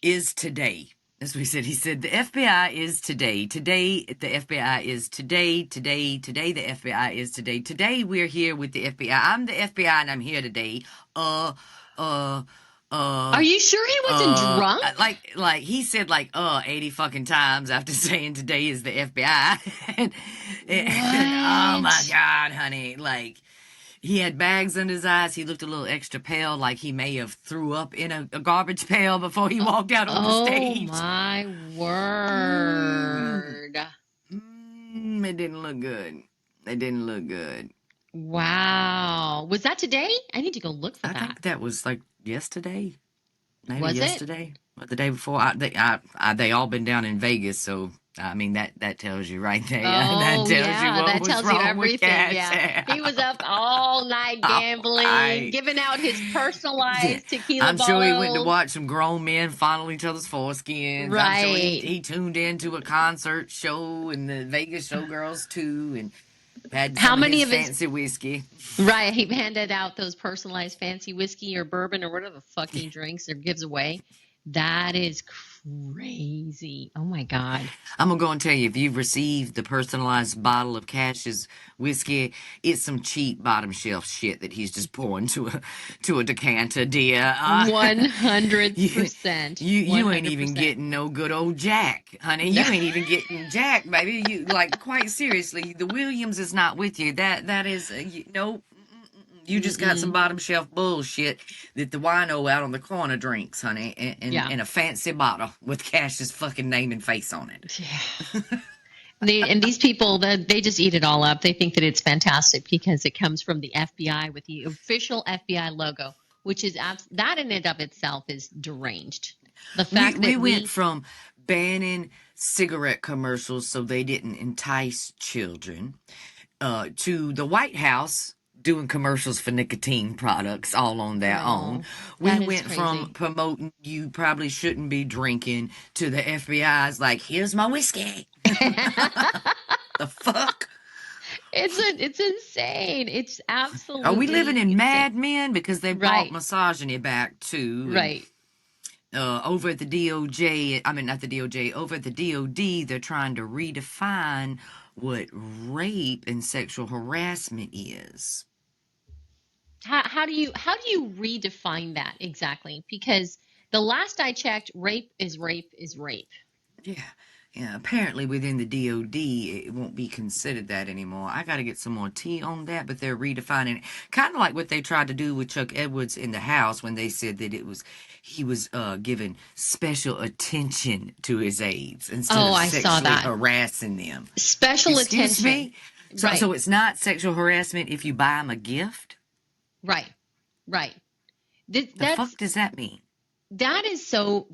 is today. That's what he said. He said the FBI is today. Today the FBI is today. Today the FBI is today. Today we're here with the FBI. I'm the FBI and I'm here today. Are you sure he wasn't drunk? Like he said 80 fucking times after saying today is the FBI. and oh my God, honey. Like, he had bags under his eyes. He looked a little extra pale, like he may have threw up in a garbage pail before he walked out on the stage. Oh my word. It didn't look good. It didn't look good. Wow. Was that today? I need to go look for that. I think that was like yesterday. Maybe was yesterday. Or the day before. They all been down in Vegas, so I mean that tells you right there. Oh, that tells you everything. Yeah. He was up all night gambling, giving out his personalized tequila I'm bottles. sure he went to watch some grown men fondle each other's foreskins. Right. I'm sure he tuned into a concert show and the Vegas Showgirls too, and had how many of his of fancy whiskey. Right, he handed out those personalized fancy whiskey or bourbon or whatever the fuck he drinks or gives away. That is crazy. Oh my God. I'm going to go and tell you, if you've received the personalized bottle of Cash's whiskey, it's some cheap bottom shelf shit that he's just pouring to a decanter, dear. 100%. You ain't even getting no good old Jack, honey. You ain't even getting Jack, baby. You, like, quite seriously, the Williams is not with you. That is, nope. You just got some bottom shelf bullshit that the wino out on the corner drinks, honey, in a fancy bottle with Cash's fucking name and face on it. Yeah. And these people, they just eat it all up. They think that it's fantastic because it comes from the FBI with the official FBI logo, which is that in and of itself is deranged. The fact that we went from banning cigarette commercials so they didn't entice children to the White House doing commercials for nicotine products all on their own. We went from promoting you probably shouldn't be drinking to the FBI's like, here's my whiskey. The fuck? It's insane. It's absolutely Are we living in insane. Mad Men? Because they brought misogyny back too. Right. Over at the DOJ, I mean, not the DOJ, over at the DOD, they're trying to redefine what rape and sexual harassment is. How do you redefine that exactly? Because the last I checked, rape is rape is rape. Yeah. Yeah, apparently within the DOD, it won't be considered that anymore. I got to get some more tea on that, but they're redefining it. Kind of like what they tried to do with Chuck Edwards in the House when they said that he was giving special attention to his aides instead Oh, of I saw sexually that. harassing them. Special Excuse attention. me? Right, So it's not sexual harassment if you buy them a gift? right, right. The fuck does that mean? That is some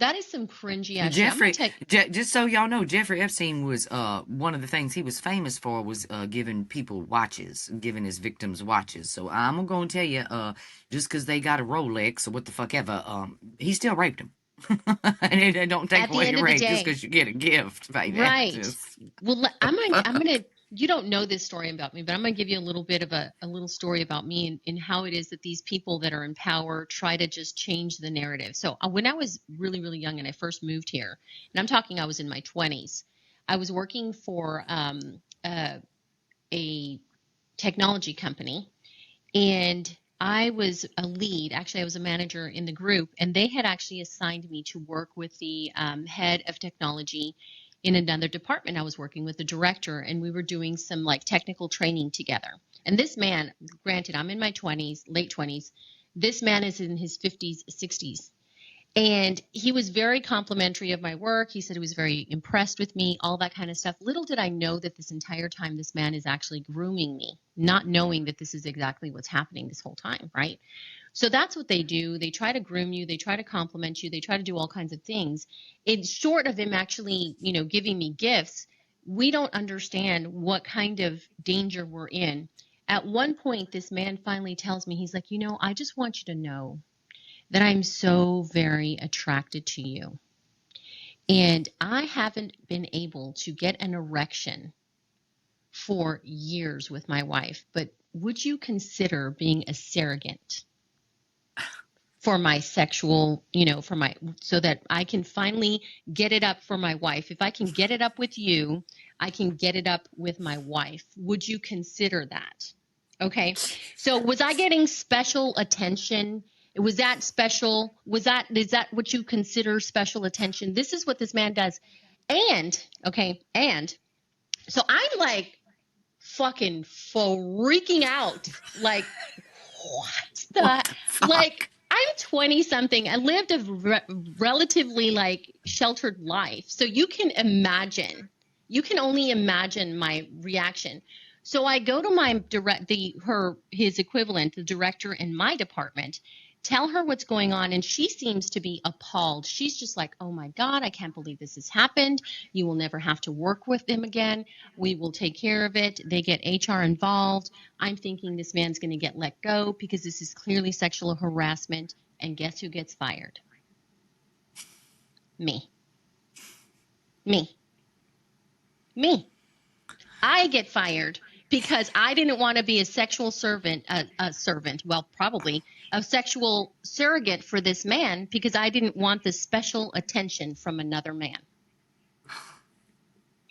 cringy ass shit. I'm gonna Jeffrey, tell just so y'all know, Jeffrey Epstein was one of the things he was famous for was giving people watches, giving his victims watches. So I'm gonna tell you, just because they got a Rolex or what the fuck ever, he still raped them. And it don't take at the away end the of the rape just day, because you get a gift, baby. right. Just Well, the I'm fuck. gonna. You don't know this story about me, but I'm gonna give you a little bit of a little story about me and how it is that these people that are in power try to just change the narrative. So when I was really, really young and I first moved here, and I'm talking I was in my 20s, I was working for a technology company, and I was a lead. Actually, I was a manager in the group, and they had actually assigned me to work with the head of technology in another department. I was working with the director, and we were doing some like technical training together. And this man, granted, I'm in my 20s, late 20s. This man is in his 50s, 60s. And he was very complimentary of my work. He said he was very impressed with me, all that kind of stuff. Little did I know that this entire time this man is actually grooming me, not knowing that this is exactly what's happening this whole time, right? So that's what they do. They try to groom you, they try to compliment you, they try to do all kinds of things. It's short of him actually, giving me gifts. We don't understand what kind of danger we're in. At one point, this man finally tells me, he's like, I just want you to know that I'm so very attracted to you. And I haven't been able to get an erection for years with my wife, but would you consider being a surrogate for my sexual, so that I can finally get it up for my wife? If I can get it up with you, I can get it up with my wife. Would you consider that? Okay. So was I getting special attention? Was that special? Is that what you consider special attention? This is what this man does. And so I'm like fucking freaking out. Like, what What the, the like, fuck? I'm 20 something. I lived a relatively like sheltered life. So you can only imagine my reaction. So I go to my his equivalent, the director in my department, tell her what's going on, and she seems to be appalled. She's just like, "Oh my God, I can't believe this has happened. You will never have to work with them again. We will take care of it." They get HR involved. I'm thinking this man's going to get let go because this is clearly sexual harassment. And guess who gets fired? Me. Me. Me. I get fired because I didn't want to be a sexual probably a sexual surrogate for this man because I didn't want the special attention from another man.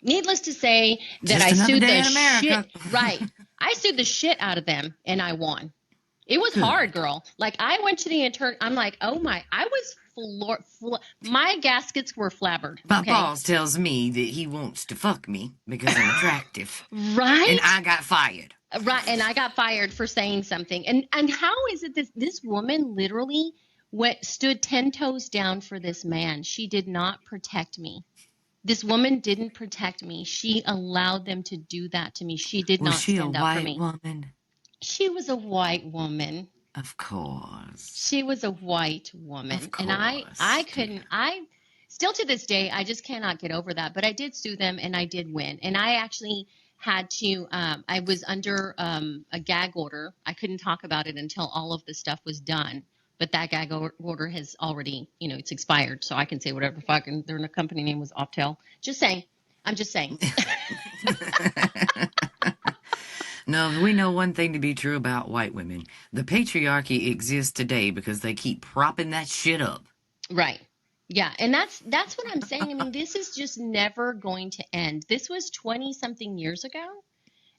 Needless to say that Just I another sued day the in shit, America. right. I sued the shit out of them and I won. It was hard, Good. girl. Like I went to the attorney. I'm like, oh my, I was my gaskets were flabbered. My Okay. boss tells me that he wants to fuck me because I'm attractive. And Right. I got fired. Right, and I got fired for saying something. And how is it this woman literally stood 10 toes down for this man? She did not protect me. This woman didn't protect me. She allowed them to do that to me. She did Was not she a stand up for white me. woman? She was a white woman. Of course. She was a white woman. Of And I course, couldn't, dear. I still to this day, I just cannot get over that. But I did sue them and I did win. And I actually had to, I was under a gag order. I couldn't talk about it until all of the stuff was done. But that gag order has already, it's expired. So I can say whatever the fuck. And their company name was Optel. Just saying. I'm just saying. No, we know one thing to be true about white women. The patriarchy exists today because they keep propping that shit up. Right. Yeah, and that's what I'm saying. I mean, this is just never going to end. This was 20 something years ago,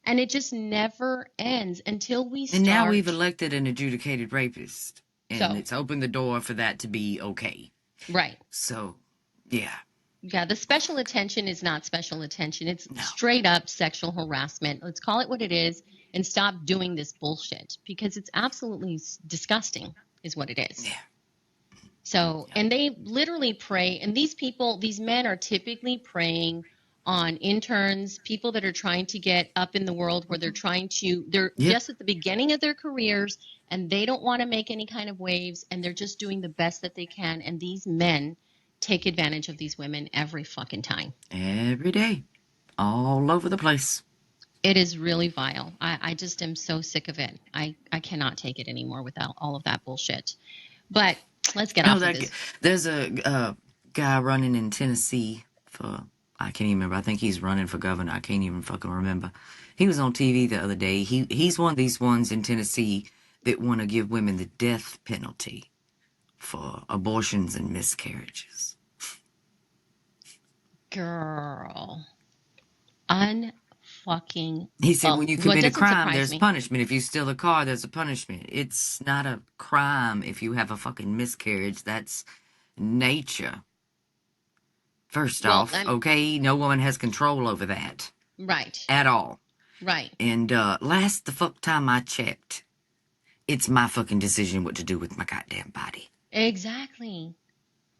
and it just never ends until we And now we've start. elected an adjudicated rapist. And So, it's opened the door for that to be okay. right. So, yeah. Yeah, the special attention is not special attention. It's No. straight up sexual harassment. Let's call it what it is and stop doing this bullshit because it's absolutely disgusting, is what it is. Yeah. So, and they literally prey, and these people, these men are typically preying on interns, people that are trying to get up in the world where they're just at the beginning of their careers and they don't want to make any kind of waves and they're just doing the best that they can. And these men take advantage of these women every fucking time. Every day. All over the place. It is really vile. I just am so sick of it. I cannot take it anymore without all of that bullshit. But let's get off of this. There's a guy running in Tennessee for, I can't even remember. I think he's running for governor. I can't even fucking remember. He was on TV the other day. He's one of these ones in Tennessee that want to give women the death penalty for abortions and miscarriages. Girl. Unfucking. He said when you commit a crime, there's punishment. If you steal a car, there's a punishment. It's not a crime if you have a fucking miscarriage. That's nature. First off, okay, no woman has control over that. Right. At all. Right. And last the fuck time I checked, it's my fucking decision what to do with my goddamn body. Exactly.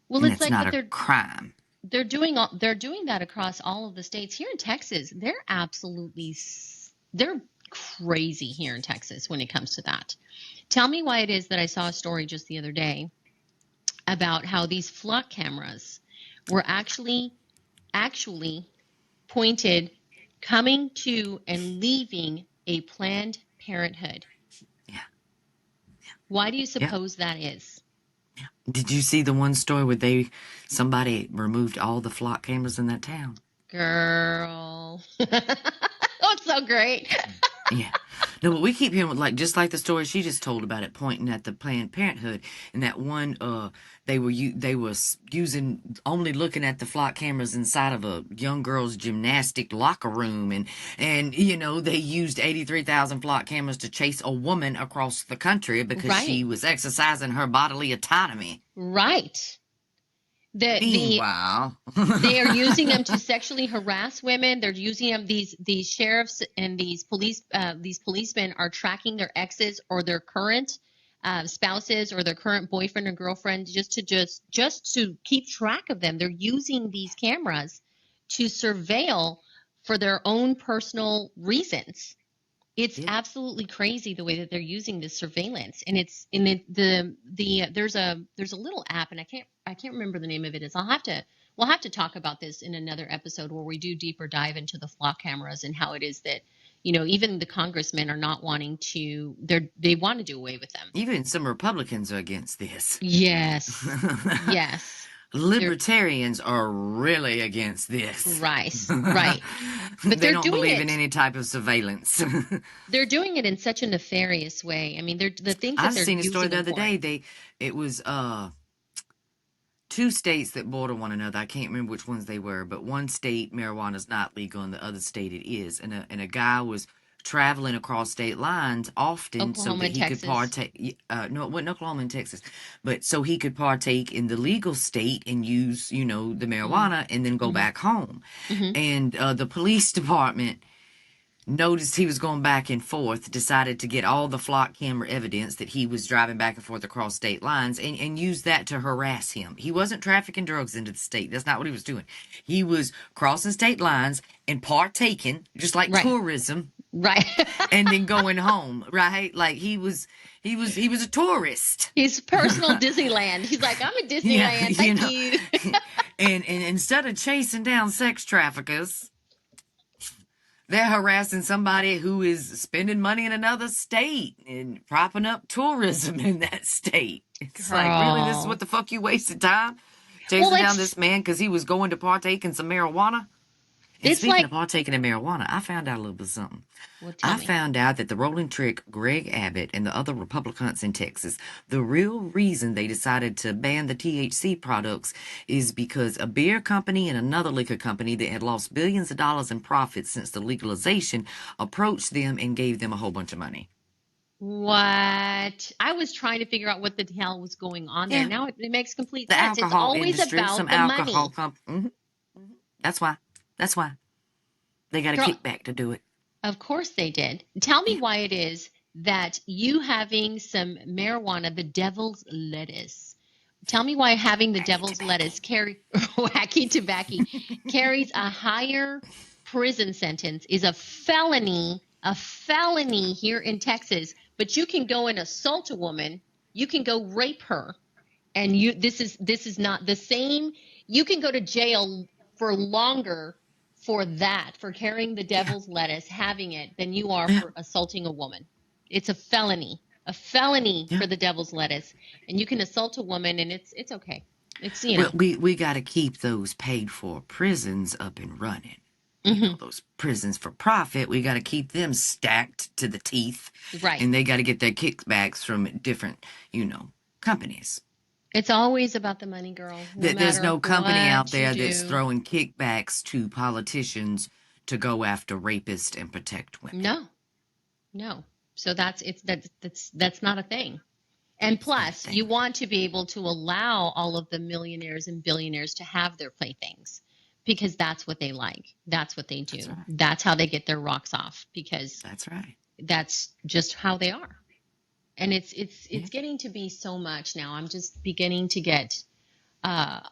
Well, and it's like not a crime. They're doing that across all of the states. Here in Texas, they're crazy here in Texas when it comes to that. Tell me why it is that I saw a story just the other day about how these flock cameras were actually pointed coming to and leaving a Planned Parenthood. Yeah. Why do you suppose that is? Yeah. Did you see the one story where somebody removed all the flock cameras in that town? Girl. Oh, it's so great. Yeah. No, but we keep hearing, just like the story she just told about it, pointing at the Planned Parenthood. And that one, they were using, only looking at the flock cameras inside of a young girl's gymnastic locker room. And they used 83,000 flock cameras to chase a woman across the country because she was exercising her bodily autonomy. Right. Meanwhile, they are using them to sexually harass women. They're using them. These sheriffs and these policemen are tracking their exes or their current spouses or their current boyfriend or girlfriend just to keep track of them. They're using these cameras to surveil for their own personal reasons. It's absolutely crazy the way that they're using this surveillance, and there's a little app, and I can't remember the name of it. We'll have to talk about this in another episode where we do deeper dive into the flock cameras and how it is that even the congressmen are not wanting to. They want to do away with them. Even some Republicans are against this. Yes, yes. Libertarians are really against this. Right. But they don't believe in any type of surveillance. They're doing it in such a nefarious way. I mean, the things that they're using. I've seen a story the other day. It was two states that border one another. I can't remember which ones they were, but one state marijuana is not legal, and the other state it is. And a guy was traveling across state lines often so that he could partake. No, it wasn't Oklahoma and Texas, but so he could partake in the legal state and use, the marijuana and then go back home. And the police department noticed he was going back and forth, decided to get all the flock camera evidence that he was driving back and forth across state lines and use that to harass him. He wasn't trafficking drugs into the state. That's not what he was doing. He was crossing state lines and partaking, just like tourism. Right. And then going home, right? Like he was a tourist. He's personal Disneyland. He's like, I'm a Disneyland. Thank you. and instead of chasing down sex traffickers, they're harassing somebody who is spending money in another state and propping up tourism in that state. It's like, really, this is what the fuck you wasted time chasing down this man because he was going to partake in some marijuana? And speaking of partaking in marijuana, I found out a little bit of something. I found out that the rolling trick, Greg Abbott, and the other Republicans in Texas, the real reason they decided to ban the THC products is because a beer company and another liquor company that had lost billions of dollars in profits since the legalization approached them and gave them a whole bunch of money. What? I was trying to figure out what the hell was going on there. Now it makes complete sense. It's always industry, about the money. That's why. That's why. They got a Girl, kickback to do it. of course they did. Tell me why it is that you having some marijuana, the devil's lettuce. Tell me why having the devil's lettuce wacky tobacco carries a higher prison sentence, is a felony here in Texas. But you can go and assault a woman, you can go rape her, and this is not the same. You can go to jail for longer for that, for carrying the devil's lettuce, having it, than you are for assaulting a woman. It's a felony for the devil's lettuce, and you can assault a woman, and it's okay. It's, you know. Well, we got to keep those paid for prisons up and running. You know, those prisons for profit, we got to keep them stacked to the teeth. Right. And they got to get their kickbacks from different, companies. It's always about the money, girl. There's no company out there that's throwing kickbacks to politicians to go after rapists and protect women. No. So that's not a thing. And plus, you want to be able to allow all of the millionaires and billionaires to have their playthings, because that's what they like. That's what they do. That's right. That's how they get their rocks off, because that's right. That's just how they are. And it's getting to be so much now. I'm just beginning to get, I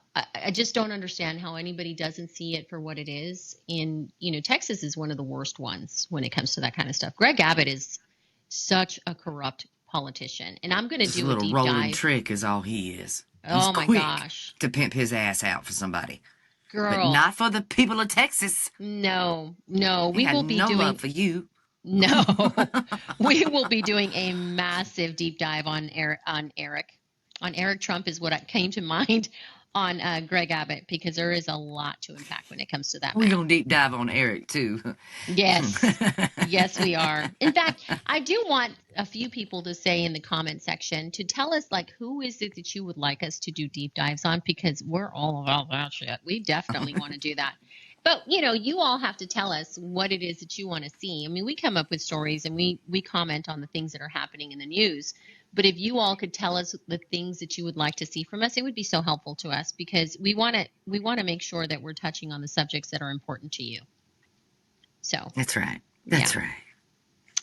just don't understand how anybody doesn't see it for what it is. And, Texas is one of the worst ones when it comes to that kind of stuff. Greg Abbott is such a corrupt politician. And I'm going to do a deep rolling dive. Trick is all he is. Oh, He's my gosh. To pimp his ass out for somebody. Girl. But not for the people of Texas. No. We will be doing love for you. No, we will be doing a massive deep dive on Eric Trump is what came to mind on Greg Abbott, because there is a lot to unpack when it comes to that. We're going to deep dive on Eric too. Yes. Yes, we are. In fact, I do want a few people to say in the comment section to tell us, like, who is it that you would like us to do deep dives on, because we're all about that shit. We definitely want to do that. But, you all have to tell us what it is that you want to see. I mean, we come up with stories and we comment on the things that are happening in the news. But if you all could tell us the things that you would like to see from us, it would be so helpful to us, because we want to make sure that we're touching on the subjects that are important to you. So that's right. That's right.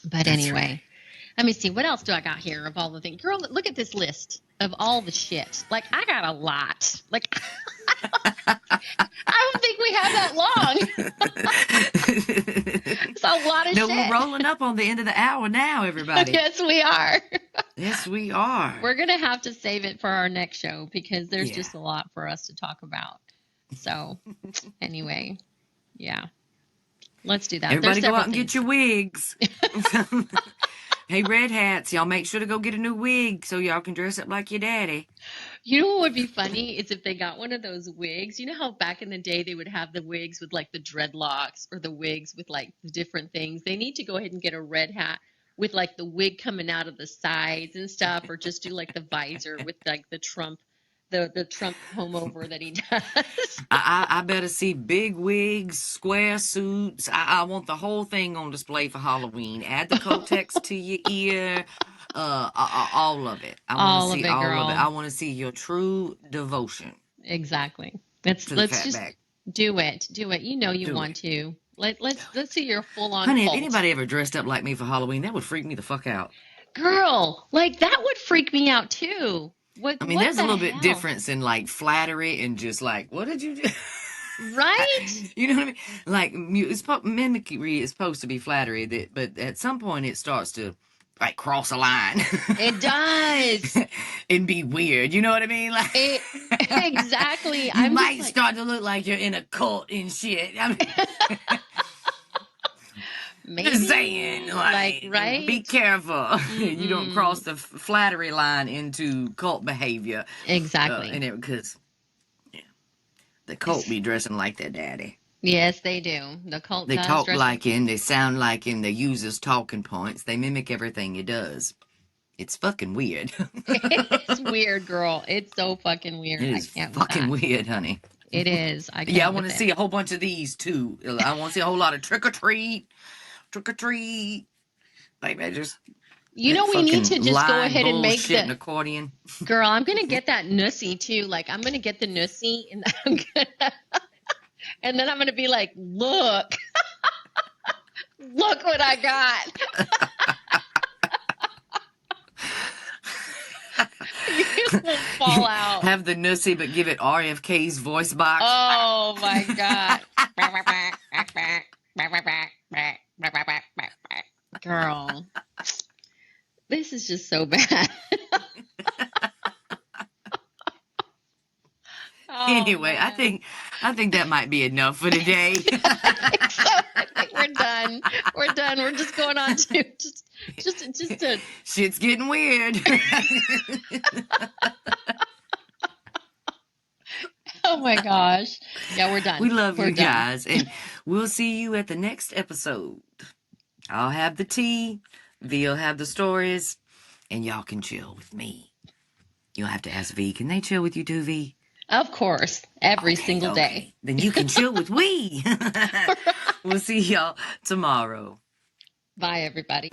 But anyway, let me see. What else do I got here of all the things? Girl, look at this list of all the shit. Like, I got a lot. Like, I don't think we have that long. It's a lot of shit. No, we're rolling up on the end of the hour now, everybody. Yes, we are. Yes, we are. We're going to have to save it for our next show, because there's just a lot for us to talk about. So, anyway, let's do that. Everybody go out and get your wigs. Hey, red hats, y'all make sure to go get a new wig so y'all can dress up like your daddy. You know what would be funny is if they got one of those wigs. You know how back in the day they would have the wigs with like the dreadlocks, or the wigs with like the different things. They need to go ahead and get a red hat with like the wig coming out of the sides and stuff, or just do like the visor with like the Trump comb over that he does. I better see big wigs, square suits. I want the whole thing on display for Halloween. Add the Kotex to your ear. All of it. I want to see all of it. I want to see your true devotion. Exactly. Let's just do it. You want to. Let's see your full on. Honey, if anybody ever dressed up like me for Halloween, that would freak me the fuck out. Girl, like that would freak me out too. There's a little bit difference in like flattery and just like, what did you do? Right? You know what I mean? Like, mimicry is supposed to be flattery, but at some point it starts to like cross a line. It does. And be weird. You know what I mean? Like, exactly. You might start to look like you're in a cult and shit. I mean, maybe. Just saying, like, right? Be careful. Mm-hmm. You don't cross the flattery line into cult behavior. Exactly. Because the cult be dressing like their daddy. Yes, they do. The cult They talk like him. They sound like him. They use his talking points. They mimic everything he does. It's fucking weird. It's weird, girl. It's so fucking weird. It is fucking weird, honey. It is. I want to see a whole bunch of these, too. I want to see a whole lot of trick-or-treat. Like, I just... we need to just go ahead and make an accordion. Girl, I'm going to get that nussy, too. Like, I'm going to get the nussy, and And then I'm going to be like, look, look what I got. You will fall out. Have the Nussy, but give it RFK's voice box. Oh, my God. Girl, this is just so bad. Anyway, man. I think that might be enough for today. I think so. I think we're done. We're done. We're just going on to just to. Shit's getting weird. Oh my gosh. Yeah, we're done. We love We're you done. guys, and we'll see you at the next episode. I'll have the tea, V'll have the stories, and y'all can chill with me. You'll have to ask V. Can they chill with you too, V? Of course. Every single day. Then you can chill with we. We'll see y'all tomorrow. Bye, everybody.